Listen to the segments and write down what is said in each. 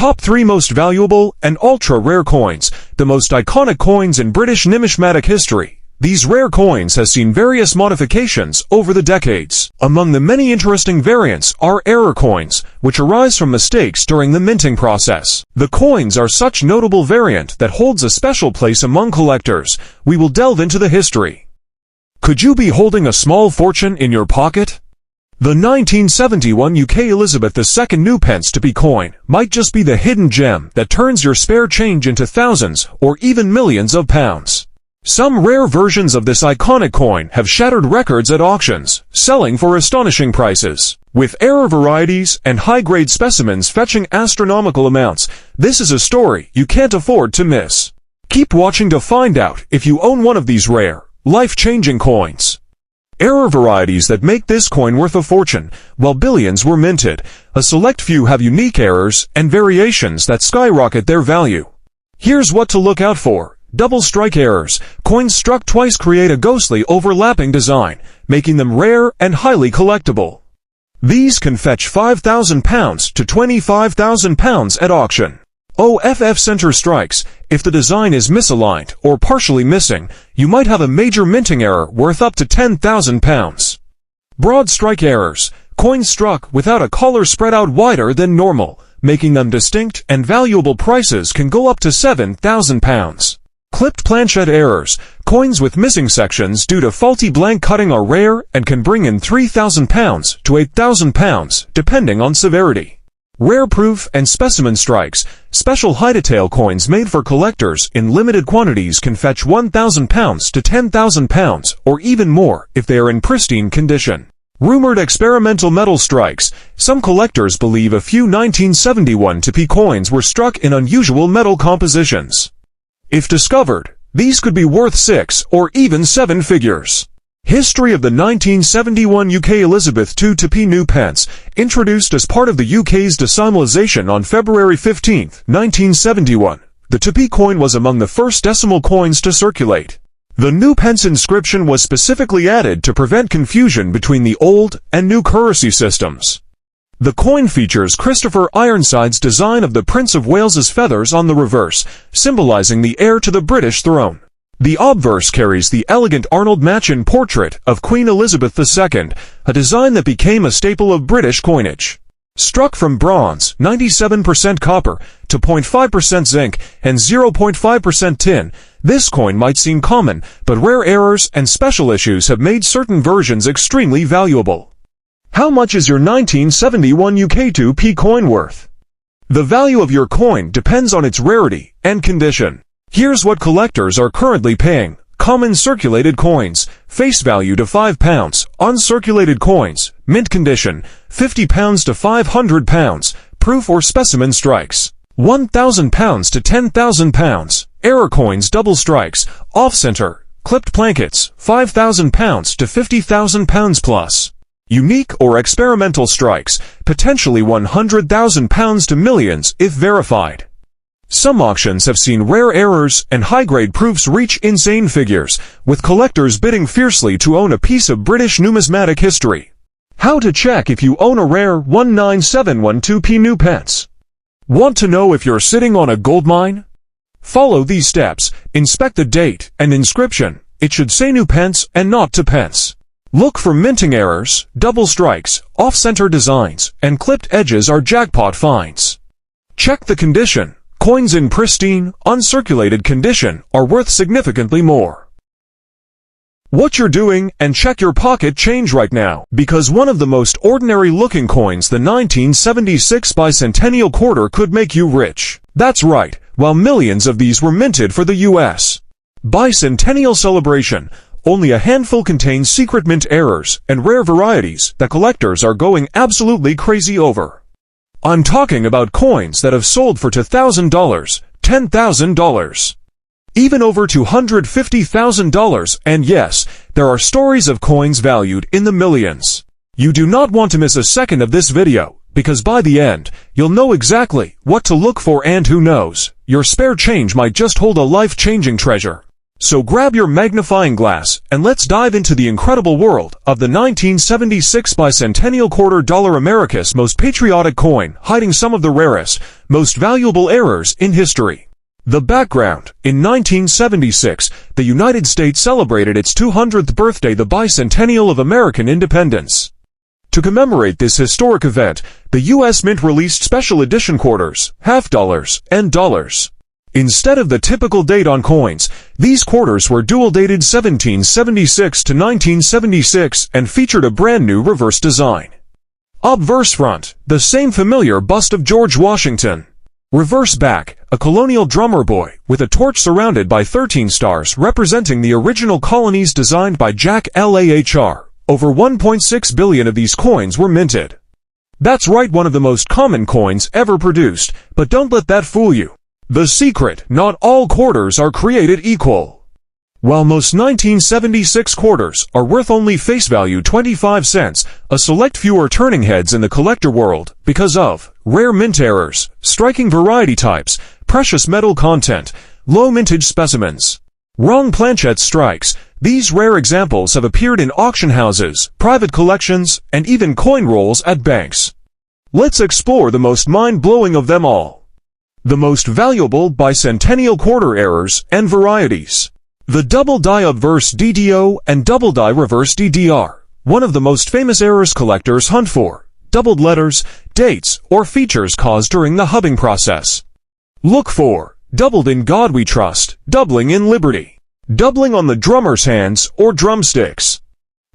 Top 3 most valuable and ultra-rare coins, the most iconic coins in British numismatic history. These rare coins have seen various modifications over the decades. Among the many interesting variants are error coins, which arise from mistakes during the minting process. The coins are such notable variant that holds a special place among collectors. We will delve into the history. Could you be holding a small fortune in your pocket? The 1971 UK Elizabeth II new pence to be coin might just be the hidden gem that turns your spare change into thousands or even millions of pounds. Some rare versions of this iconic coin have shattered records at auctions, selling for astonishing prices. With error varieties and high-grade specimens fetching astronomical amounts, this is a story you can't afford to miss. Keep watching to find out if you own one of these rare, life-changing coins. Error varieties that make this coin worth a fortune. While billions were minted, a select few have unique errors and variations that skyrocket their value. Here's what to look out for. Double strike errors. Coins struck twice create a ghostly overlapping design, making them rare and highly collectible. These can fetch £5,000 to £25,000 at auction. OFF center strikes. If the design is misaligned or partially missing, you might have a major minting error worth up to £10,000. Broad strike errors. Coins struck without a collar spread out wider than normal, making them distinct, and valuable prices can go up to £7,000. Clipped planchette errors. Coins with missing sections due to faulty blank cutting are rare and can bring in £3,000 to £8,000, depending on severity. Rare proof and specimen strikes. Special high detail coins made for collectors in limited quantities can fetch £1,000 to £10,000 or even more if they are in pristine condition. Rumored experimental metal strikes. Some collectors believe a few 1971 2p coins were struck in unusual metal compositions. If discovered, these could be worth 6 or even 7 figures. History of the 1971 UK Elizabeth II 2p new pence, introduced as part of the UK's decimalisation on February 15, 1971. The 2p coin was among the first decimal coins to circulate. The new pence inscription was specifically added to prevent confusion between the old and new currency systems. The coin features Christopher Ironside's design of the Prince of Wales's feathers on the reverse, symbolising the heir to the British throne. The obverse carries the elegant Arnold Machin portrait of Queen Elizabeth II, a design that became a staple of British coinage. Struck from bronze, 97% copper, to 0.5% zinc, and 0.5% tin, this coin might seem common, but rare errors and special issues have made certain versions extremely valuable. How much is your 1971 UK 2p coin worth? The value of your coin depends on its rarity and condition. Here's what collectors are currently paying. Common circulated coins, face value to £5. Uncirculated coins, mint condition, £50 to £500. Proof or specimen strikes, £1,000 to £10,000. Error coins double strikes, off-center, clipped plankets, £5,000 to £50,000 plus. Unique or experimental strikes, potentially £100,000 to millions if verified. Some auctions have seen rare errors and high-grade proofs reach insane figures, with collectors bidding fiercely to own a piece of British numismatic history. How to check if you own a rare 1971 2p new pence? Want to know if you're sitting on a goldmine? Follow these steps. Inspect the date and inscription. It should say new pence and not to pence. Look for minting errors, double strikes, off-center designs, and clipped edges are jackpot finds. Check the condition. Coins in pristine, uncirculated condition are worth significantly more. What you're doing, and check your pocket change right now, because one of the most ordinary looking coins, the 1976 Bicentennial Quarter, could make you rich. That's right, while millions of these were minted for the US Bicentennial celebration, only a handful contain secret mint errors and rare varieties that collectors are going absolutely crazy over. I'm talking about coins that have sold for $2,000, $10,000, even over $250,000, and yes, there are stories of coins valued in the millions. You do not want to miss a second of this video, because by the end, you'll know exactly what to look for, and who knows, your spare change might just hold a life-changing treasure. So grab your magnifying glass and let's dive into the incredible world of the 1976 Bicentennial Quarter Dollar, America's most patriotic coin, hiding some of the rarest, most valuable errors in history. The background: in 1976, the United States celebrated its 200th birthday, the bicentennial of American independence. To commemorate this historic event, the U.S. Mint released special edition quarters, half dollars, and dollars. Instead of the typical date on coins, these quarters were dual-dated 1776 to 1976 and featured a brand-new reverse design. Obverse front, the same familiar bust of George Washington. Reverse back, a colonial drummer boy with a torch surrounded by 13 stars representing the original colonies designed by Jack Lahr. Over 1.6 billion of these coins were minted. That's right, one of the most common coins ever produced, but don't let that fool you. The secret: not all quarters are created equal. While most 1976 quarters are worth only face value 25 cents, a select few are turning heads in the collector world because of rare mint errors, striking variety types, precious metal content, low mintage specimens, wrong planchette strikes. These rare examples have appeared in auction houses, private collections, and even coin rolls at banks. Let's explore the most mind-blowing of them all: the most valuable bicentennial quarter errors and varieties. The double die obverse DDO and double die reverse DDR, one of the most famous errors collectors hunt for: doubled letters, dates, or features caused during the hubbing process. Look for doubled in God we trust, doubling in liberty, doubling on the drummer's hands or drumsticks.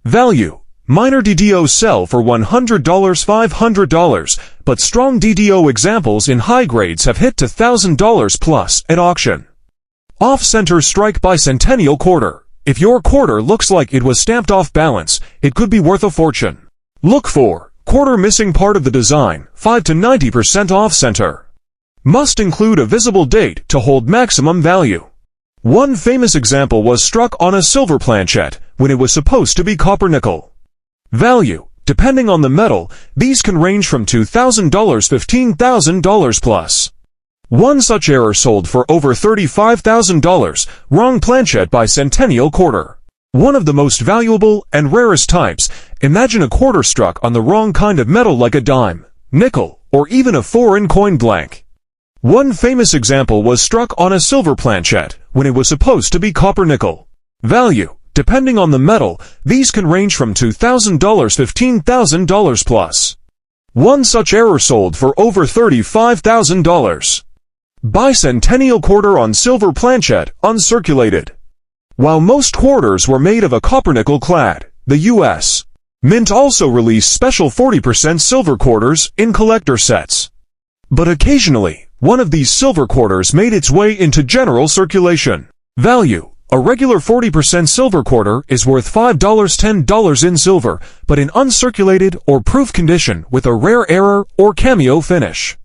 Value: minor DDO sell for $100, $500, but strong DDO examples in high grades have hit to $1,000 plus at auction. Off-center strike bicentennial quarter. If your quarter looks like it was stamped off balance, it could be worth a fortune. Look for quarter missing part of the design, 5 to 90% off-center. Must include a visible date to hold maximum value. One famous example was struck on a silver planchette when it was supposed to be copper nickel. Value: depending on the metal, these can range from $2,000 to $15,000 plus. One such error sold for over $35,000, wrong planchette bicentennial quarter. One of the most valuable and rarest types. Imagine a quarter struck on the wrong kind of metal like a dime, nickel, or even a foreign coin blank. One famous example was struck on a silver planchette when it was supposed to be copper nickel. Value: depending on the metal, these can range from $2,000 to $15,000 plus. One such error sold for over $35,000. Bicentennial quarter on silver planchette, uncirculated. While most quarters were made of a copper-nickel clad, the U.S. Mint also released special 40% silver quarters in collector sets. But occasionally, one of these silver quarters made its way into general circulation. Value: a regular 40% silver quarter is worth $5, $10 in silver, but in uncirculated or proof condition with a rare error or cameo finish.